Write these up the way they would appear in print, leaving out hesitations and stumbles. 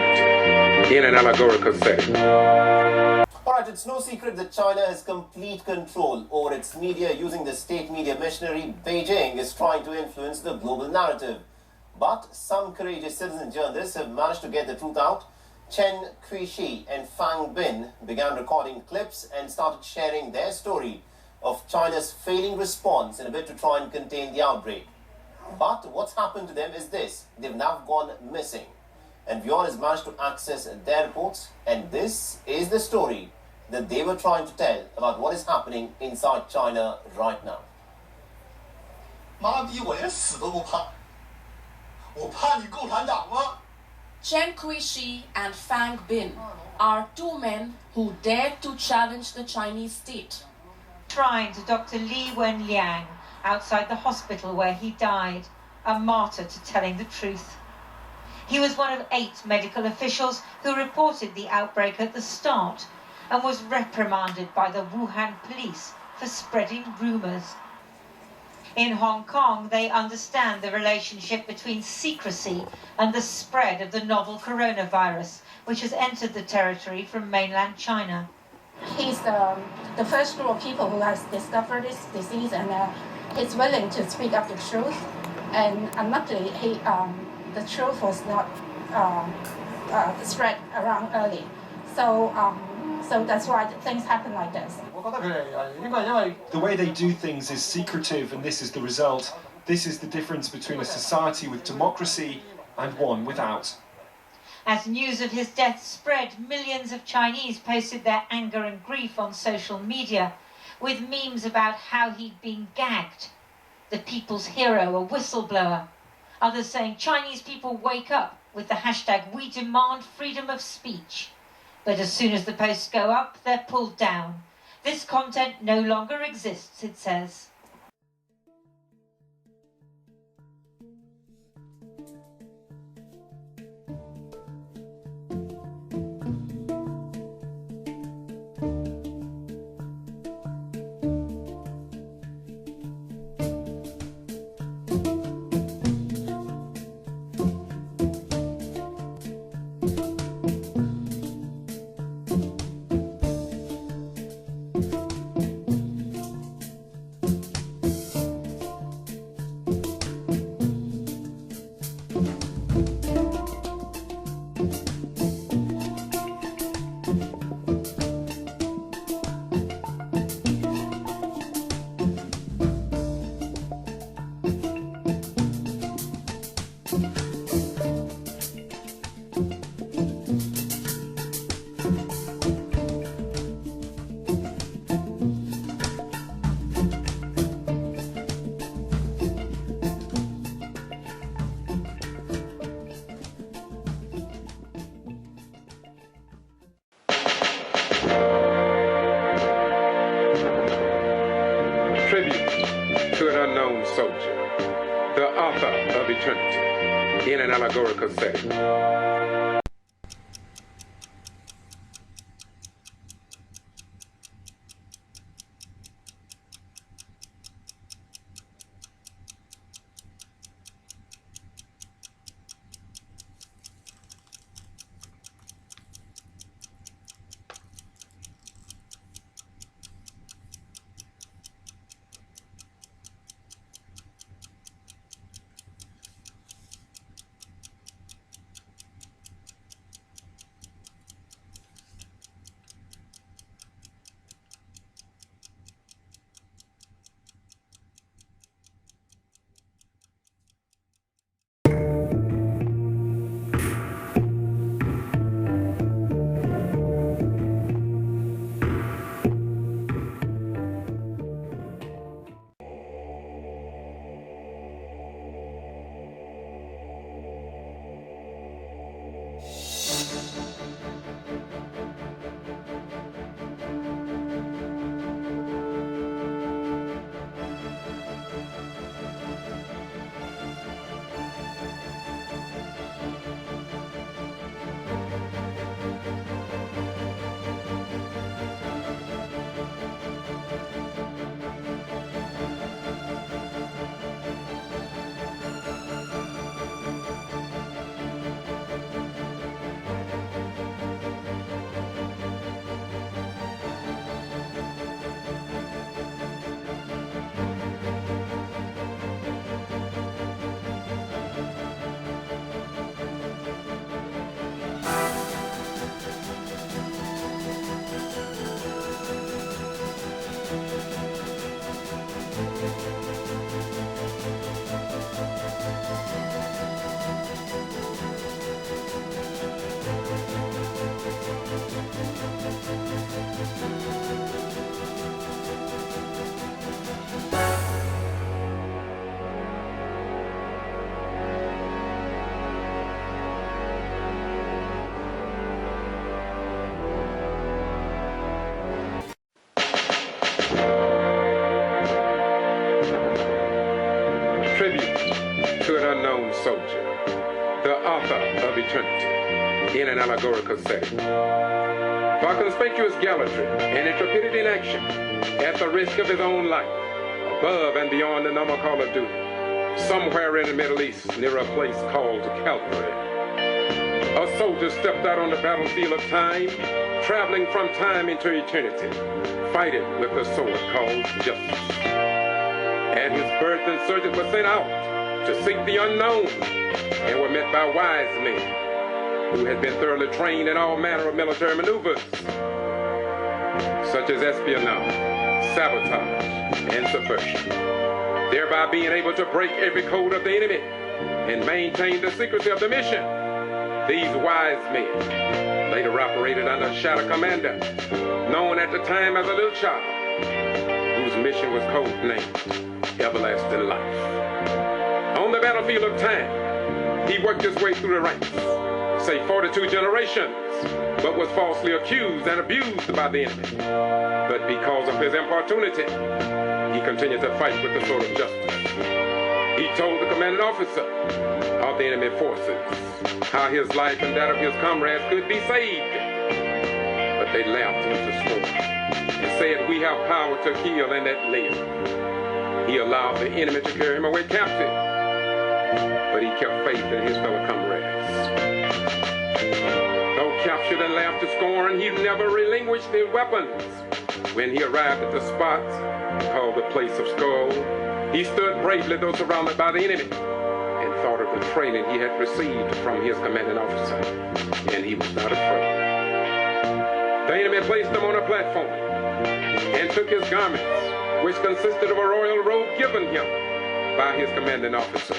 Eternity in an allegorical setting. Alright, it's no secret that China has complete control over its media. Using the state media machinery, Beijing is trying to influence the global narrative. But some courageous citizen journalists have managed to get the truth out. Chen Qiushi and Fang Bin began recording clips and started sharing their story of China's failing response in a bid to try and contain the outbreak. But what's happened to them is this: they've now gone missing. And Bjorn has managed to access their reports, and this is the story that they were trying to tell about what is happening inside China right now. Chen Qiushi and Fang Bin are two men who dared to challenge the Chinese state. Shrine to Dr. Li Wenliang outside the hospital where he died, a martyr to telling the truth. He was one of 8 medical officials who reported the outbreak at the start and was reprimanded by the Wuhan police for spreading rumours. In Hong Kong, they understand the relationship between secrecy and the spread of the novel coronavirus, which has entered the territory from mainland China. He's the first group of people who has discovered this disease, and he's willing to speak up the truth. And unluckily, the truth was not spread around early. So that's why things happen like this. The way they do things is secretive, and this is the result. This is the difference between a society with democracy and one without. As news of his death spread, millions of Chinese posted their anger and grief on social media, with memes about how he'd been gagged. The people's hero, a whistleblower. Others saying Chinese people wake up, with the hashtag "We demand freedom of speech." But as soon as the posts go up, they're pulled down. This content no longer exists, it says. Tribute to an unknown soldier, the author of Eternity in an allegorical setting. in an allegorical setting. For conspicuous gallantry and intrepidity in action, at the risk of his own life, above and beyond the normal call of duty, somewhere in the Middle East, near a place called Calvary, a soldier stepped out on the battlefield of time, traveling from time into eternity, fighting with the sword called justice. At his birth, insurgents were sent out to seek the unknown and were met by wise men who had been thoroughly trained in all manner of military maneuvers, such as espionage, sabotage, and subversion, thereby being able to break every code of the enemy and maintain the secrecy of the mission. These wise men later operated under a shadow commander, known at the time as a little child, whose mission was codenamed Everlasting Life. On the battlefield of time, he worked his way through the ranks, say 42 generations, but was falsely accused and abused by the enemy. But because of his importunity, he continued to fight with the sword of justice. He told the commanding officer of the enemy forces how his life and that of his comrades could be saved. But they laughed him to scorn and said, "We have power to kill and that live." He allowed the enemy to carry him away captive, but he kept faith in his fellow comrades. Though captured and laughed to scorn, he never relinquished his weapons. When he arrived at the spot called the Place of Skull, he stood bravely though surrounded by the enemy and thought of the training he had received from his commanding officer, and he was not afraid. The enemy placed him on a platform and took his garments, which consisted of a royal robe given him by his commanding officer.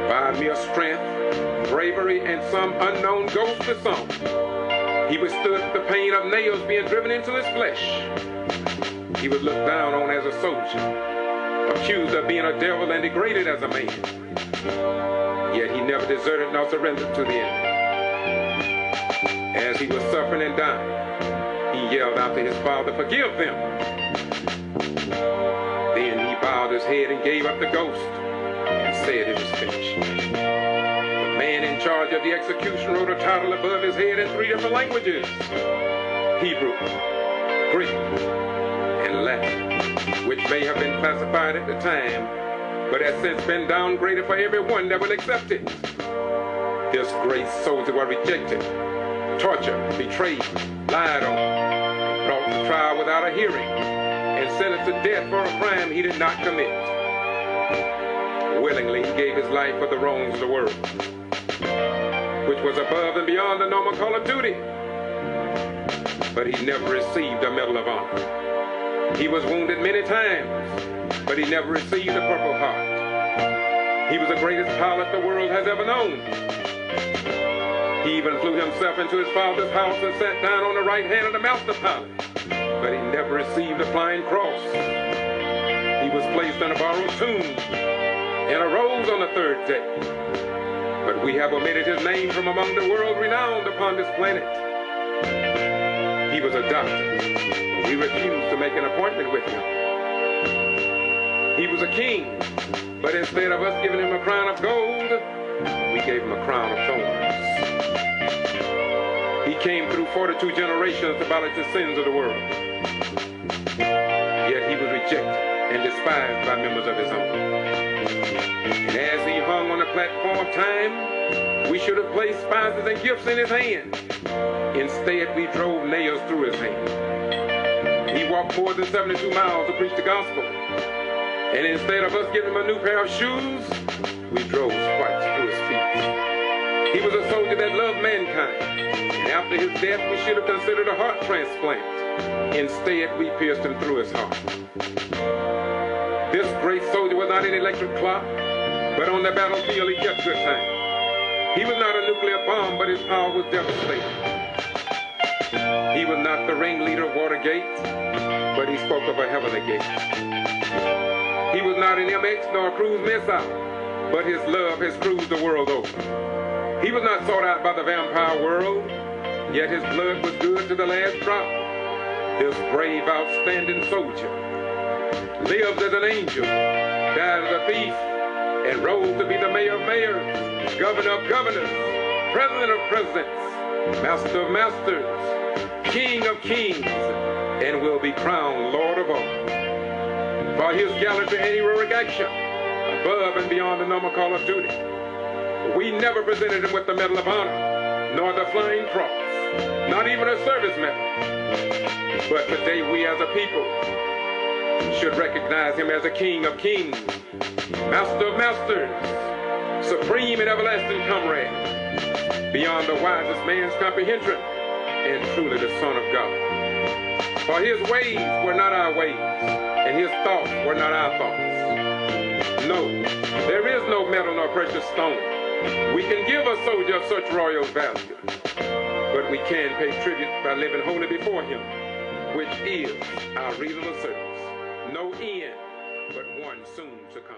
By mere strength, bravery, and some unknown ghost to some, he withstood the pain of nails being driven into his flesh. He was looked down on as a soldier, accused of being a devil and degraded as a man. Yet he never deserted nor surrendered to the enemy. As he was suffering and dying, he yelled out to his father, "Forgive them." Then he bowed his head and gave up the ghost and said it was finished. The man in charge of the execution wrote a title above his head in 3 different languages: Hebrew, Greek, and Latin, which may have been classified at the time, but has since been downgraded for everyone that will accept it. This great soldier was rejected, tortured, betrayed, lied on, brought to trial without a hearing, and sentenced to death for a crime he did not commit. Willingly, he gave his life for the wrongs of the world, which was above and beyond the normal call of duty. But he never received a Medal of Honor. He was wounded many times, but he never received a Purple Heart. He was the greatest pilot the world has ever known. He even flew himself into his father's house and sat down on the right hand of the master pilot, but he never received a flying cross. He was placed in a borrowed tomb and arose on the 3rd day. But we have omitted his name from among the world renowned upon this planet. He was a doctor. We refused to make an appointment with him. He was a king, but instead of us giving him a crown of gold, we gave him a crown of thorns. He came through 42 generations to abolish the sins of the world. Yet he was rejected and despised by members of his own. And as he hung on the platform of time, we should have placed spices and gifts in his hand. Instead, we drove nails through his hand. He walked more than 72 miles to preach the gospel. And instead of us giving him a new pair of shoes, we drove spikes through his feet. He was a soldier that loved mankind. And after his death, we should have considered a heart transplant. Instead, we pierced him through his heart. This great soldier was not an electric clock, but on the battlefield he kept good time. He was not a nuclear bomb, but his power was devastating. He was not the ringleader of Watergate, but he spoke of a heavenly gate. He was not an MX nor a cruise missile, but his love has cruised the world over. He was not sought out by the vampire world, yet his blood was good to the last drop. This brave, outstanding soldier lived as an angel, died as a thief, and rose to be the mayor of mayors, governor of governors, President of presidents, Master of masters, King of kings, and will be crowned Lord of all. For his gallantry and heroic action, above and beyond the normal call of duty, we never presented him with the Medal of Honor, nor the Flying Cross, not even a service medal. But today we as a people should recognize him as a King of kings, Master of masters, supreme and everlasting comrade, beyond the wisest man's comprehension, and truly the Son of God. For his ways were not our ways, and his thoughts were not our thoughts. No, there is no metal nor precious stone we can give a soldier of such royal value, but we can pay tribute by living wholly before him, which is our reasonable service. No end, but one soon to come.